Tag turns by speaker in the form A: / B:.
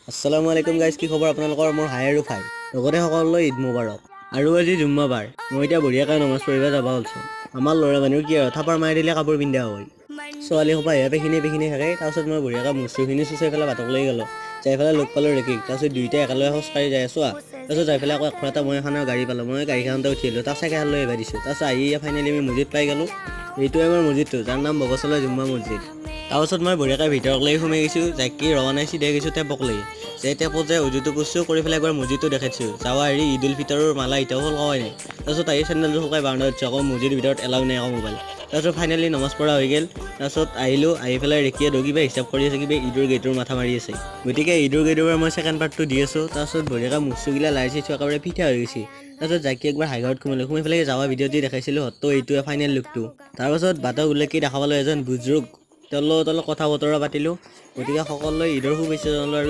A: আসসালামু আলাইকুম গাইজ, কি খবৰ আপোনালোকৰ? মোৰ হাই আৰু ফাই লগতে সকলোলৈ ঈদ মুবাৰক। আৰু আজি জুম্মাবাৰ, মই এতিয়া বঢ়িয়াকৈ নমাজ পঢ়িব যাব ওলছোঁ। আমাৰ ল'ৰা মানুহ কি আৰু থাপাৰ মাৰি দিলে কাপোৰ পিন্ধা হয়। ছোৱালী সোপা আহে পেখিনি থাকে। তাৰপিছত মই বঢ়িয়াকৈ মুচুখিনি চুচাই পেলাই বাটক লৈ গ'লোঁ। যাই পেলাই লগ পালোঁ ৰেকিক। তাৰপিছত দুইটাই একেলগে খোজকাঢ়ি যাই আছোঁ। তাৰপিছত যাই পেলাই আকৌ এখনতে মই এখনৰ গাড়ী পালোঁ। মই গাড়ীখনতে উঠি আহিলোঁ। তাৰ চাইকেল লৈ আহিব দিছোঁ। তাৰপিছত আহি ফাইনেলি আমি মছজিদ পাই গ'লোঁ। এইটোৱে আমাৰ মছজিদটো, যাৰ নাম বগচলা জুম্মা মছজিদ। তাৰপাছত মই বঢ়িয়াকৈ ভিতৰলৈ সোমাই গৈছোঁ। যাই ৰৱানাই চিধাই গৈছোঁ টেপক লৈ। যে টেপত যে উজুটো কৰিছোঁ, কৰি পেলাই একবাৰ মছজিদটো দেখাইছোঁ। যাৱা হেৰি ঈদ উল ফিতৰৰ মালা এতিয়াও সলকাৱাই নাই। তাৰপিছত আহি চেণ্ডেলযোৰ শুকাই বাৰাণ্ডাত দিছোঁ। আকৌ মছজিদৰ ভিতৰত এলাও নাই আকৌ মোবাইল। তাৰপিছত ফাইনেলি নমাজ পঢ়া হৈ গ'ল। তাৰপিছত আহিলোঁ, আহি পেলাই ৰেকিয়ে কিবা হিচাপ কৰি আছে, কিবা ঈদৰ গেটৰ মাথা মাৰি আছে। গতিকে ঈদৰ গেটৰ মই ছেকেণ্ড পাৰ্টটো দি আছোঁ। তাৰপিছত বঢ়িয়াকৈ মুচুগিলা লাৰি চাইছোঁ, একেবাৰে পিঠা হৈ গৈছে। তাৰপিছত যাইকি একবাৰ হাইঘৰত সোমাই পেলাই যাৱা ভিডিঅ'ত যি দেখাইছিলোঁ হয়তো এইটোৱে ফাইনেল লুকটো। তাৰপাছত বাটক উল্লেখি দেখা পালোঁ এজন বুজৰুক, তেওঁৰ লগত অলপ কথা বতৰা পাতিলোঁ। গতিকে সকলোৱে ঈদৰ শুভেচ্ছা জনালোঁ আৰু